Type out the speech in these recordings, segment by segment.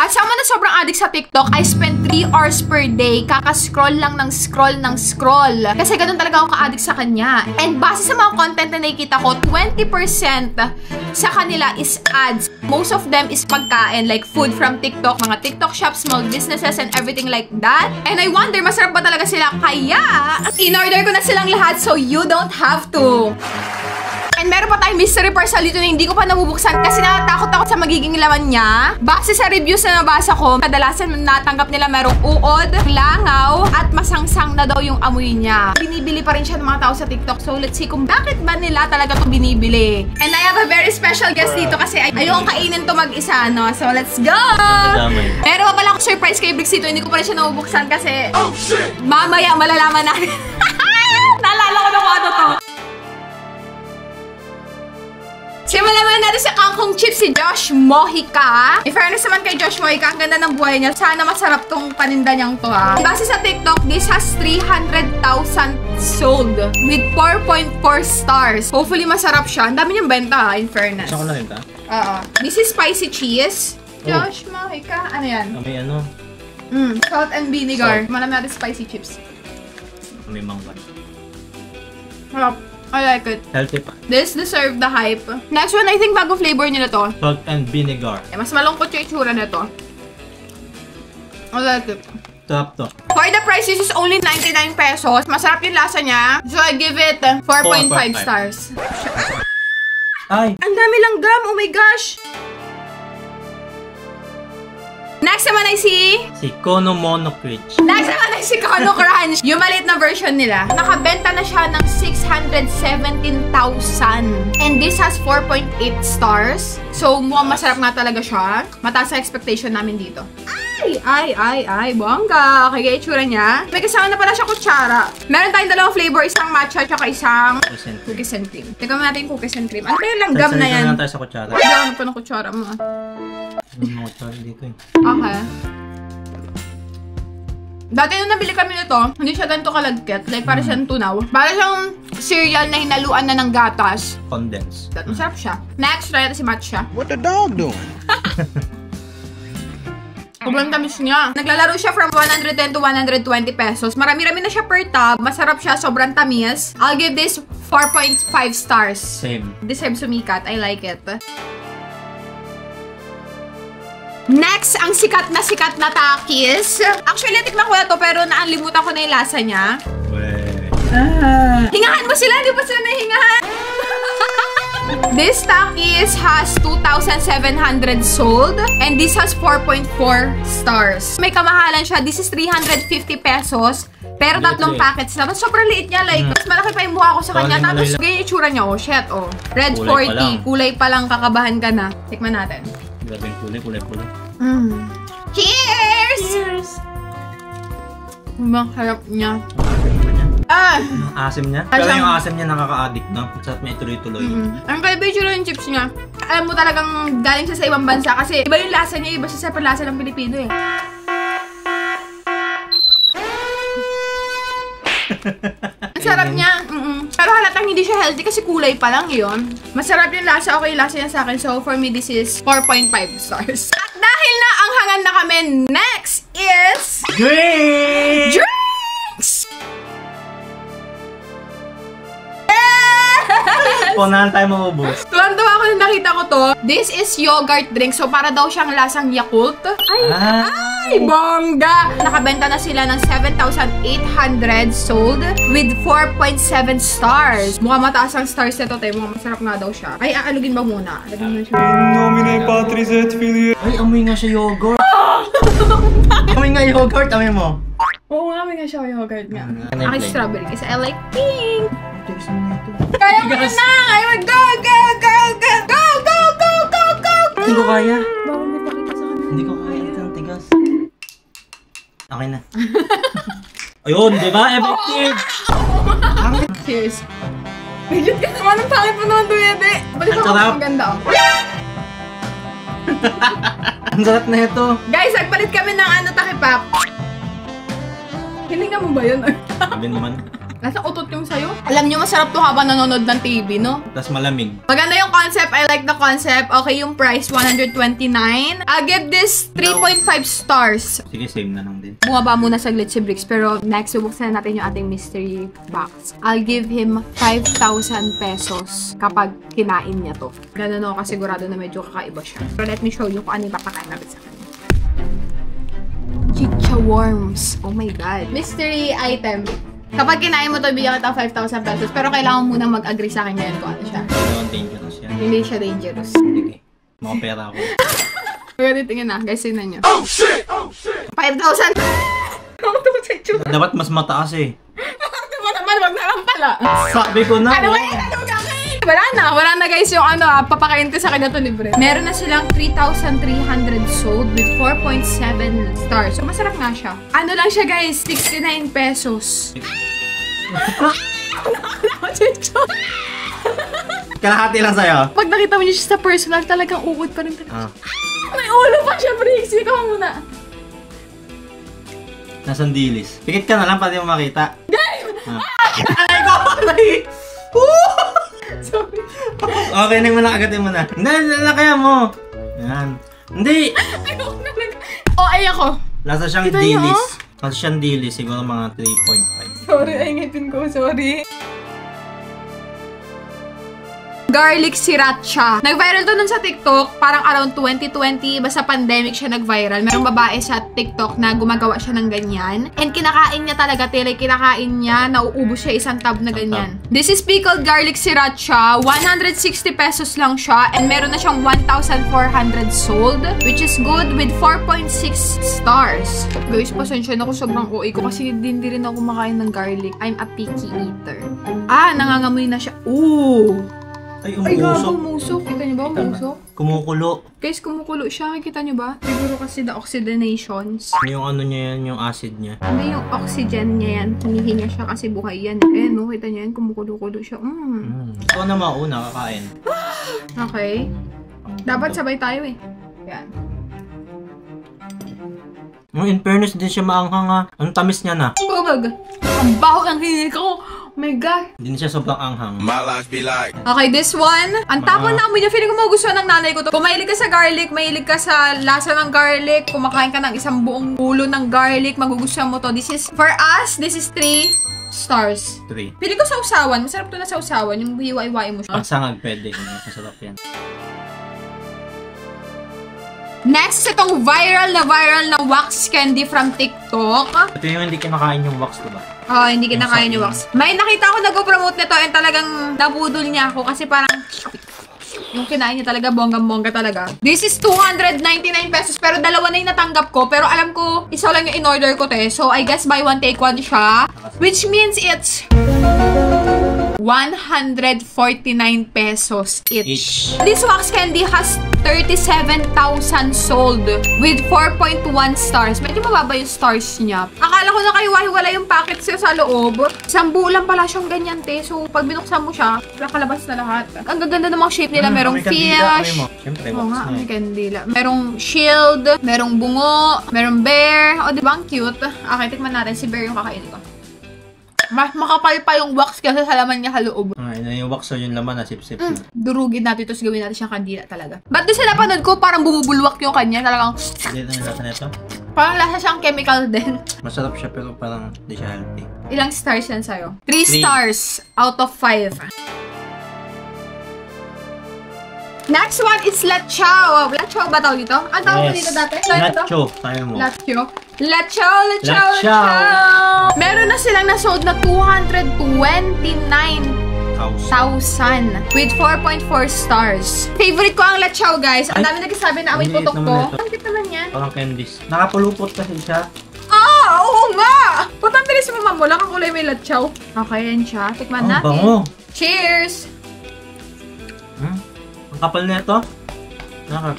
As someone na sobrang addict sa TikTok, I spend 3 hours per day kaka-scroll lang ng scroll ng scroll. Kasi ganun talaga ako ka-addict sa kanya. And base sa mga content na nakikita ko, 20% sa kanila is ads. Most of them is pagkain, like food from TikTok, mga TikTok shops, small businesses, and everything like that. And I wonder, masarap ba talaga sila? Kaya, in-order ko na silang lahat so you don't have to. And meron pa tayong mystery parcel dito na hindi ko pa nabubuksan kasi natatakot ako sa magiging laman niya. Base sa reviews na nabasa ko, kadalasan natanggap nila merong uod, langaw, at masangsang na daw yung amoy niya. Binibili pa rin siya ng mga tao sa TikTok. So let's see kung bakit ba nila talaga ito binibili. And I have a very special guest dito kasi ayokong kainin to mag-isa, no? So let's go! Meron pa pala akong surprise kay Brix dito. Hindi ko pa rin siya nabubuksan kasi mamaya malalaman natin. Naalala ko na kung ano to. Simulan natin sa kangkong chips si Josh Mojica. In fairness naman kay Josh Mojica, ang ganda ng buhay niya. Sana masarap tong paninda niyang to, ha. Base sa TikTok, this has 300,000 sold with 4.4 stars. Hopefully masarap siya. Ang dami niyang benta, ha, in fairness. Saan ko na rin ta? This is spicy cheese. Josh Mojica. Ano yan? May ano? Salt and vinegar. Malami natin spicy chips. May mangga. Harap. I like it. Healthy pa. This deserve the hype. Next one, I think bago flavor nila to. Salt and vinegar. Mas malungkot yung itsura nito. I like it. Sarap to. For the price, this is only 99 pesos. Masarap yung lasa niya. So I give it 4.5 stars. Ay! Ang dami lang gum! Oh my gosh! Next naman ay si Kono Mono Crunch. Next naman ay si Kono Crunch. Yung maliit na version nila. Nakabenta na siya ng 617,000. And this has 4.8 stars. So, mukhang masarap nga talaga siya. Mataas sa expectation namin dito. Ay, bongga. Okay, kaya itsura niya. May kasama na pala siya kutsara. Meron tayong dalawang flavor. Isang matcha at isang cookies and cream. Tignan natin yung cookies and cream. Ano kaya langgam na yan? Salita na tayo sa kutsara. Gawin pa ng kutsara mo. Yung mga kutsara dito eh. Okay. Dati nung nabili kami nito, hindi siya ganito kalagkit. Like, para siyang tunaw. Para siyang cereal na hinaluan na ng gatas. Condense. Masarap siya. Next, try natin si matcha. What the dog doing? Sobrang tamis niya. Naglalaro siya from 110 to 120 pesos. Marami-rami na siya per tub. Masarap siya. Sobrang tamis. I'll give this 4.5 stars. Same. Deserve sumikat. I like it. Next, ang sikat na Takis. Actually, natikman ko na to pero naalimutan ko na yung lasa niya. Hingahan mo sila! Di ba sila nahingahan? This Takis has 2,700 sold and this has 4.4 stars. May kamahalan siya. This is 350 pesos. Pero tatlong packets na. Sobrang liit niya. Like, mas malaki pa yung mukha ko sa kanya. Tapos, ganyan yung itsura niya. Oh, shit. Oh. Red 40. Kulay pa lang. Kakabahan ka na. Tikman natin. Grabe yung kulay. Cheers! Cheers! Ang harap niya. Ang asim niya. Pero yung asim niya nakaka-addict, no? Sarap niya ituloy-tuloy. Ang kaibigan yung chips niya. Alam mo talagang galing siya sa ibang bansa kasi iba yung lasa niya, iba siya sa lasa ng Pilipino eh. Ang sarap niya. Pero halatang hindi siya healthy kasi kulay pa lang yun. Masarap yung lasa. Okay yung lasa niya sa akin. So for me, this is 4.5 stars. At dahil na ang hangan na kami, next is drinks! Punahan tayo maubos. Tuwan-tuwa ako nung nakita ko to. This is yogurt drink. So, para daw siyang lasang Yakult. Ay, bongga! Nakabenta na sila ng 7,800 sold with 4.7 stars. Mukhang mataas ang stars nito, tayo. Mukhang masarap nga daw siya. Ay, aalugin ba muna? Alugin mo siya. Nomine Patris et Filii. Ay, amoy nga siya yogurt. Amoy nga yogurt, amoy mo. Oo nga, may nga siya yogurt nga. Akin strawberry kasi I like pink. Kaya mo na! Ay, go! Hindi ko kaya. Bawal may pakita sa kanila. Hindi ko kaya. Ito ang tigas. Okay na. Ayun, di ba? Effective! Cheers. Bigit ka naman ang pangit mo naman dumede. Balik ako ang ganda. Ang sarap na ito. Guys, nagpalit kami ng takipap. Hininga mo ba yun? Sabi naman. Nasa utot yung sayo. Alam nyo, masarap to habang nanonood ng TV, no? Tapos malamig. Maganda yung concept. I like the concept. Okay, yung price, 129. I'll give this 3.5 stars. Sige, same na lang din. Bumaba muna sa Glitchy Bricks. Pero next, bubuksan na natin yung ating mystery box. I'll give him 5,000 pesos kapag kinain niya to. Ganun ako, kasigurado na medyo kakaiba siya. So let me show you kung ano yung papakain natin sa kanya. Chicha worms. Oh my God. Mystery item. Kapag kinain mo to, bigyan kita 5,000 pesos. Pero kailangan mo munang mag-agree sa akin ngayon kung ano siya. Ano dangerous yan? Hindi siya dangerous. Sige. Mga pera ako. Pwede tingin na. Guys, tingnan nyo. Oh shit! Oh shit! 5,000! Dapat mas mataas eh. Diba naman, wag na lang pala. Sabi ko na. Ano ba yun? Wala na guys yung ano, papakain ko sa kanya to libre. Meron na silang 3,300 sold with 4.7 stars. So masarap nga siya. Ano lang siya guys, 69 pesos. Kalahati lang sa'yo. Pag nakita mo niya siya sa personal, talagang uod pa rin. May ulo pa siya, Brixie. Ikaw muna. Nasaan dilis? Pikit ka na lang, pati mo makita. Guys! Aray ko! Sorry. Okay, nang muna, agatin mo na. Hindi, kaya mo. Yan. Hindi. Ayoko na lang. Oh, ay ako. Lasa siyang Kita niyo, dilis. Lasa siyang dilis, siguro mga 3.5. Sorry, ay ngitin ko. Sorry. Garlic sriracha. Nag-viral to nun sa TikTok, parang around 2020, basta pandemic siya nag-viral. Merong babae sa TikTok na gumagawa siya ng ganyan. And kinakain niya talaga, tila kinakain niya, nauubos siya isang tab na ganyan. This is pickled garlic sriracha. 160 pesos lang siya. And meron na siyang 1,400 sold, which is good with 4.6 stars. Guys, pasensya na ako, sobrang OA ko kasi hindi rin ako kumakain ng garlic. I'm a picky eater. Ah, nangangamoy na siya. Ooh! Ay, Ay, gago, umusok. umusok. Kita niyo ba, umusok? Kumukulo. Guys, kumukulo siya. Kita niyo ba? Siguro kasi the oxidinations. Yung ano niya yan, yung acid niya. Hindi yung oxygen niya yan. Hinihinga siya kasi buhay yan. Eh, no? Kita niyo yan, kumukulo-kulo siya. Ito na mauna, kakain. Okay. Dapat sabay tayo eh. Yan. In fairness, din siya maanghang ha. Ang tamis niya na. Bubag. Ang baho ng hinig ko. Oh my God. Hindi siya sobrang anghang. My life be like. Okay, this one. Ang tapon na amoy niya. Feeling ko magugustuhan ng nanay ko to. Kung mahilig ka sa garlic, mahilig ka sa lasa ng garlic, kumakain ka ng isang buong ulo ng garlic, magugustuhan mo to. This is, for us, this is 3 stars. 3. Feeling ko sa usawan. Masarap to na sa usawan. Yung hiwa-hiwain mo siya. Ang sangag pwede. Masarap yan. Next, itong viral na wax candy from TikTok. Ito yung hindi kinakain yung wax, diba? Oh, hindi kinakain yung wax. May nakita ako nag-promote nito and talagang nabudol niya ako kasi parang yung kinain niya talaga, bonggang-bongga talaga. This is 299 pesos pero dalawa na yung natanggap ko. Pero alam ko, isa lang yung in-order ko te. So, I guess buy one, take one siya. Which means it's 149 pesos each. This wax candy has 37,000 sold with 4.1 stars. Medyo mababa yung stars niya. Akala ko na kayo wala yung packet siya sa loob. Isang buo lang pala siyang ganyan, te. So, pag binuksan mo siya, nakalabas na lahat. Ang gaganda ng mga shape nila. Merong fish. Siyempre, Oo wax nga, na may eh. kandila. Merong shield, merong bungo, merong bear. O, diba? Ang cute. Okay, tikman natin. Si bear yung kakainin ko. Mas makapal pa yung wax kasi sa laman niya kaloob. Yung wax o yung laman na sip-sip na. Durugin natin ito, gawin natin siyang kandila talaga. Ba't doon sa napanood ko, parang bumubulwak yung kanya. Talagang, Hindi na lasa nito. parang lasa siyang chemical din. Masarap siya pero parang hindi siya healthy. Ilang stars yan sa'yo? 3 Three. stars out of 5. Next one is lechao. Lechao ba tawag dito? Ang tawag mo dito dati? Nacho. Tayo mo. Lechao. Lechao. Meron na silang nasold na 229,000 with 4.4 stars. Favorite ko ang lechao, guys. Ang dami nagsasabi na amoy Ang liit putok naman ko. ito. Ang cute naman yan. Parang candies. Nakapulupot kasi siya. Ah, oo nga! Putang bilis mo, mamula kang kulay may lechao. Okay, yan siya. Tikman natin. Bango. Cheers! Ang kapal na ito.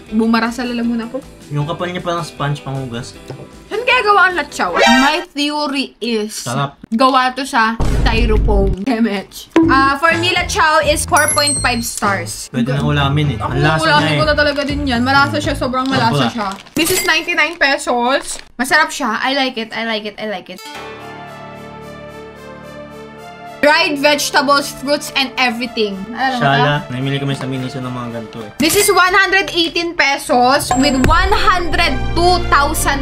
Bumara sa lalamunan ko. Yung kapal niya parang sponge panghugas. Saan kaya gawa ang lechao? My theory is Sarap. gawa to sa styrofoam. Damage. For me, lechao is 4.5 stars. Pwede na ulamin eh. Ako, Ang lasa ulamin niya ko eh. na talaga din yan. Malasa siya. Sobrang malasa Wala. siya. This is 99 pesos. Masarap siya. I like it. I like it. I like it. dried vegetables, fruits, and everything. Alam mo ba? Shala, namili kami sa Miniso ng mga ganito eh. This is 118 pesos with 102,000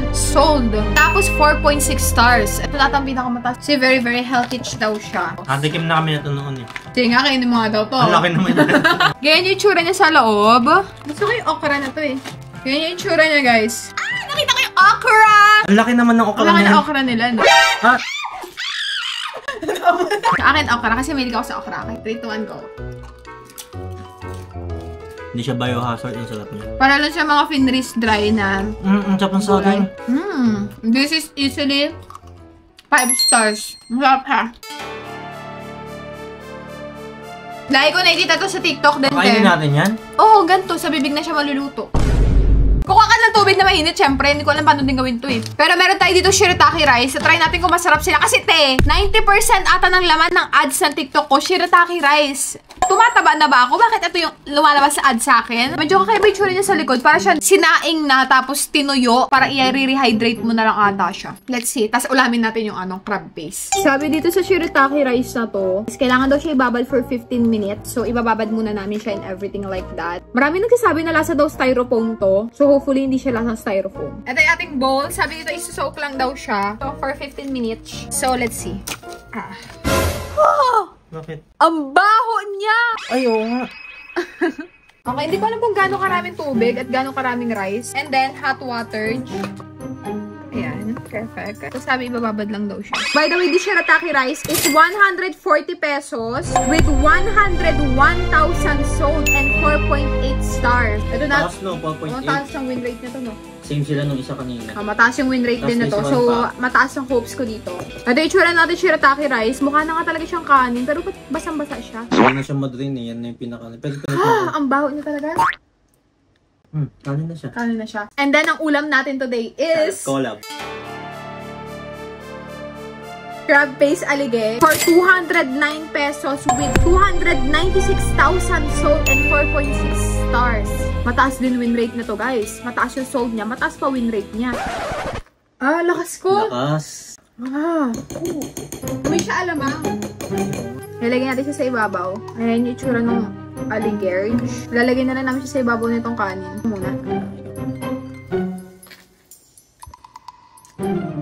sold. Tapos 4.6 stars. Ito lahat ang pinakamataas. Kasi very, very healthy daw siya. Tikim na kami na ito noon eh. Sige nga, kainin mo nga daw to. Ang laki naman yan. Ganyan yung itsura niya sa loob. Gusto ko yung okra na to eh. Ganyan yung itsura niya, guys. Ah! Nakita ko yung okra! Ang laki naman ng okra Ang laki niya. ng okra nila, no? Ha? Sa akin, okra. Kasi mahilig ako sa okra. Okay, 3, 2, 1, go. Hindi siya biohazard. Ang sarap niya. Para lang siya mga finris dry na. Ang sarap ng saging. This is easily 5 stars. Masarap ha. Lagi ko nakikita to sa TikTok din. Kainin natin yan? Oo, ganito. Sa bibig na siya maluluto. Kukuha ka ng tubig na mainit, syempre. Hindi ko alam paano din gawin to eh. Pero meron tayo dito shirataki rice. Try natin kung masarap sila. Kasi 90% ata ng laman ng ads ng TikTok ko, shirataki rice. Tumataba na ba ako? Bakit ito yung lumalabas sa ads sa akin? Medyo kakaiba yung tsura niya sa likod. Para siya sinaing na tapos tinuyo. Para i-rehydrate mo na lang ata siya. Let's see. Tapos ulamin natin yung crab paste. Sabi dito sa shirataki rice na to, kailangan daw siya ibabad for 15 minutes. So, ibababad muna namin siya and everything like that. Marami nagsasabi na lasa daw styrofoam to. So, hopefully, hindi siya lasang styrofoam. Ito yung ating bowl. Sabi dito, isusoak lang daw siya. So, for 15 minutes. So, let's see. Oh! Bakit? Ang baho niya! Ayaw nga. Okay, hindi ko alam kung gaano karaming tubig at gaano karaming rice. And then, hot water. Ayan, perfect. Tapos sabi, ibababad lang daw siya. By the way, this shirataki rice is 140 pesos with 101,000 sold and 4.8 stars. Ito na. Taas no, 4.8. Mataas ang win rate nito, no? Same sila nung isa kanina. Mataas yung win rate din na to. So, mataas ang hopes ko dito. Ito yung itsura natin shirataki rice. Mukha na nga talaga siyang kanin. Pero ba't basang-basa siya? Hindi na siya madrin eh. Yan na yung pinakanin. Pero Ang baho niya talaga. kanin na siya. Kanin na siya. And then, ang ulam natin today is Collab. crab paste alige for 209 pesos with 296,000 sold and 4.6 stars. Mataas din win rate na to, guys. Mataas yung sold niya. Mataas pa win rate niya. Lakas ko. Lakas. May siya alamang. Lalagyan natin siya sa ibabaw. Ayan yung itsura ng alige. Lalagyan na lang namin siya sa ibabaw nitong kanin. Muna.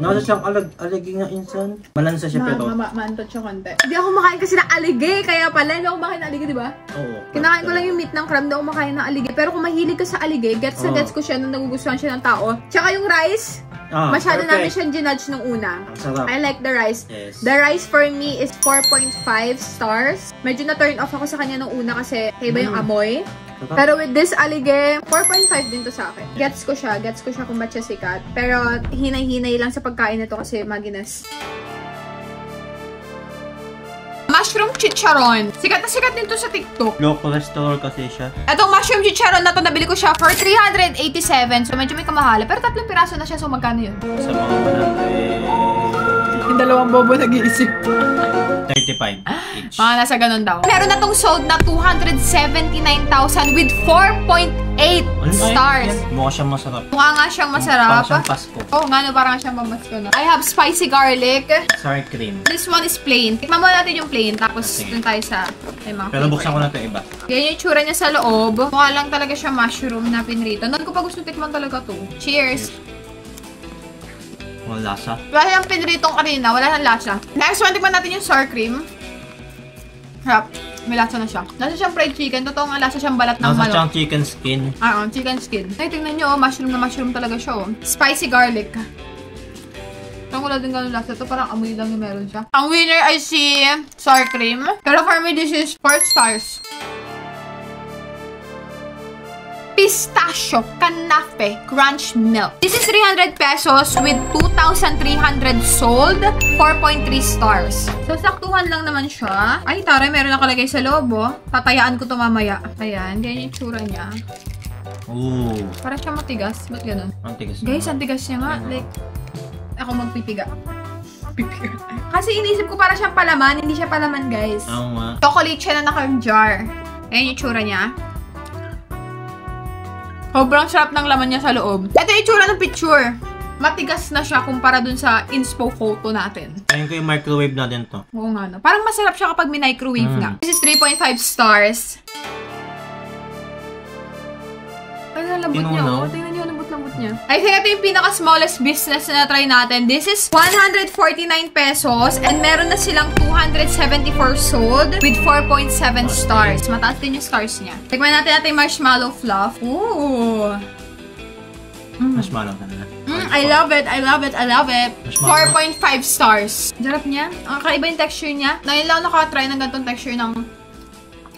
Nasa siyang aligi nga insan. Malansa siya pero. Maantot siya konti. Hindi ako makain kasi ng alige. Kaya pala, hindi ako makain ng alige, di ba? Oo. Kinakain ko lang yung meat ng crab, hindi ako makain ng alige. Pero kung mahilig ka sa alige, gets na gets ko siya nung nagugustuhan siya ng tao. Tsaka yung rice, masyado namin siyang ginudge nung una. Sarap. I like the rice. Yes. The rice for me is 4.5 stars. Medyo na-turn off ako sa kanya nung una kasi iba yung amoy. Pero with this alige, 4.5 din to sa akin. Gets ko siya kung ba't siya sikat. Pero hinay-hinay lang sa pagkain nito kasi maginas. Mushroom chicharon. Sikat na sikat din to sa TikTok. Low cholesterol kasi siya. Etong mushroom chicharon na to, nabili ko siya for 387. So medyo may kamahala. Pero 3 piraso na siya. So magkano yun? Sa mga 100. Yung dalawang bobo nag-iisip. 35 each. Mga nasa ganun daw. Meron na tong sold na 279,000 with 4.8 stars. Mukha siyang masarap. Mukha nga siyang masarap. Parang siyang Pasko. Oo nga, no, parang siyang pamasko na. I have spicy garlic. Sour cream. This one is plain. Tikman mo natin yung plain. Tapos dun tayo sa may mga Pero buksan ko na ito iba. Yan yung tsura niya sa loob. Mukha lang talaga siya mushroom na pinrito. Noon ko pa gusto tikman talaga to. Cheers! Walang lasa. Wala yung pinritong kanina. Wala nang lasa. Next one, tikman natin yung sour cream. Harap. May lasa na siya. Lasa siyang fried chicken. Totoo nga lasa siyang balat ng Nasa manok. siyang chicken skin. Chicken skin. Ay, tingnan nyo, mushroom na mushroom talaga siya, oh. Spicy garlic. Parang wala din ganun lasa. Ito parang amoy lang yung meron siya. Ang winner ay si sour cream. Pero for me, this is 4 stars. Pistachio Canafe Crunch Milk. This is 300 pesos with 2,300 sold. 4.3 stars. So, saktuhan lang naman siya. Ay, taray, meron nakalagay sa loob, oh. Tatayaan ko to mamaya. Ayan, ganyan yung tsura niya. Ooh. Parang siya matigas. Ba't ganun? Ang tigas. Guys, ang tigas niya nga. Like, ako magpipiga. Pipiga. Kasi inisip ko para siyang palaman. Hindi siya palaman, guys. Oo nga. Chocolate siya na naka-jar. Ayan yung tsura niya. Sobrang sarap ng laman niya sa loob. Ito yung itsura ng picture. matigas na siya kumpara dun sa inspo photo natin. Ayun ko yung microwave natin to. Oo nga, no? Parang masarap siya kapag minicrowave nga. This is 3.5 stars. Ay, lambot niya, oh. Tingnan niyo, lambot niya. I think ito yung pinaka-smallest business na try natin. This is 149 pesos and meron na silang 274 sold with 4.7 stars. Mataas din yung stars niya. Tignan natin yung marshmallow fluff. Ooh! Marshmallow ka na. I love it, I love it, I love it. 4.5 stars. Sarap niya. Ang kakaiba yung texture niya. Ngayon lang nakatry ng ganitong texture ng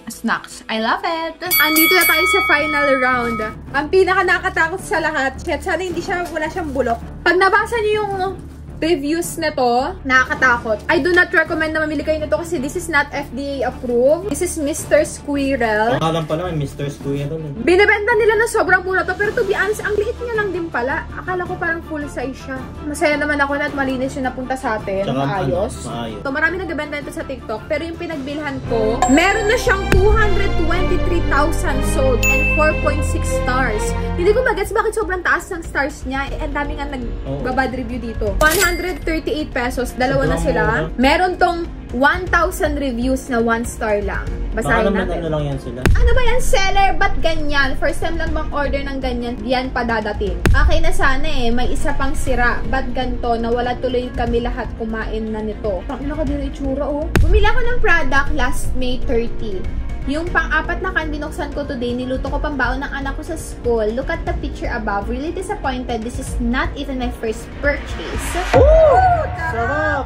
snacks. I love it. Andito na tayo sa final round. Ang pinaka nakatakot sa lahat. Sana wala siyang bulok. Pag nabasa niyo yung reviews nito, nakakatakot. I do not recommend na mamili kayo nito kasi this is not FDA approved. This is Mr. Squirrel. Alam pala, Mr. Squirrel. Binibenta nila na sobrang mura to, pero to be honest, ang liit niya lang din pala. Akala ko parang full size siya. Masaya naman ako na at malinis yung napunta sa atin. Maayos. So, marami nagbebenta nito sa TikTok, pero yung pinagbilhan ko, meron na siyang 223,000 sold and 4.6 stars. Hindi ko magets bakit sobrang taas ng stars niya. Ang dami nga nagbabad review dito. 138 pesos. Dalawa na sila. Meron tong 1,000 reviews na 1 star lang. Basahin natin. Ano lang yan sila? Ano ba yan, seller? Ba't ganyan? First time lang bang order ng ganyan? Yan padadating. Okay na sana eh. May isa pang sira. Ba't ganito? Nawala tuloy kami lahat kumain na nito. Ang ina ka din itsura oh. Bumili ako ng product last May 30. Yung pang-apat na kan binuksan ko today, niluto ko pambaon ng anak ko sa school. Look at the picture above. Really disappointed. This is not even my first purchase. Ooh! Sarap!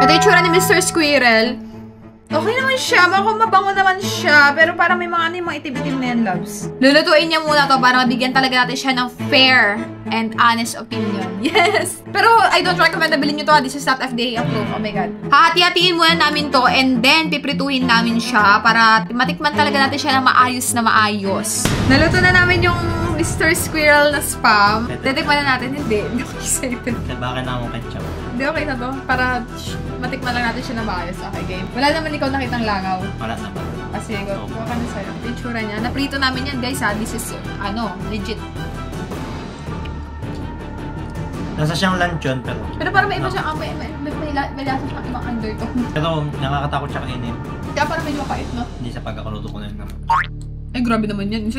Ito yung tsura ni Mr. Squirrel. Okay naman siya. Mabango naman siya. Pero parang may mga itim-itim na yan, loves. Lulutuin niya muna to para mabigyan talaga natin siya ng fair and honest opinion. Yes! Pero I don't recommend na bilhin nyo to. This is not FDA approved. Oh my God. Hati-hatiin muna namin to and then piprituhin namin siya para matikman talaga natin siya na maayos na maayos. Naluto na namin yung Mr. Squirrel na spam. Titikman na natin. Hindi. Hindi ako excited. Bakit na akong ketchup? Hindi, okay na to. Para matikman lang natin siya na maayos. Okay, game. Wala naman ikaw nakitang langaw. Wala naman. Kasi, go ka na sa'yo. Yung tsura niya. Naprito namin yan, guys, ha. This is, legit. Nasa siyang luncheon, pero... Pero parang may iba siya, may lasa siyang ibang undertone. Pero nakakatakot siya kainin. Kaya parang medyo mapait, no? Hindi sa pagkakaluto ko na yun naman. Ay, grabe naman yan.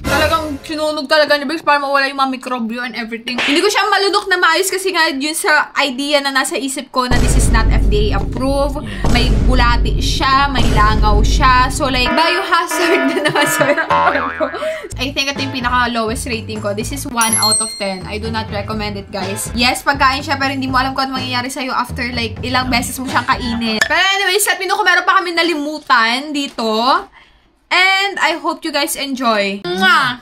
Talagang sinunog talaga ni Bex para mawala yung mga mikrobyo and everything. Hindi ko siya malunok na maayos kasi nga yun sa idea na nasa isip ko na this is not FDA approved. Yeah. May bulati siya, may langaw siya. So like, biohazard na naman sa ko. I think ito yung pinaka-lowest rating ko. This is 1 out of 10. I do not recommend it, guys. Yes, pagkain siya pero hindi mo alam kung ano mangyayari sa'yo after like ilang beses mo siyang kainin. Pero anyways, let me know kung meron pa kami nalimutan dito. And I hope you guys enjoy. Mwah!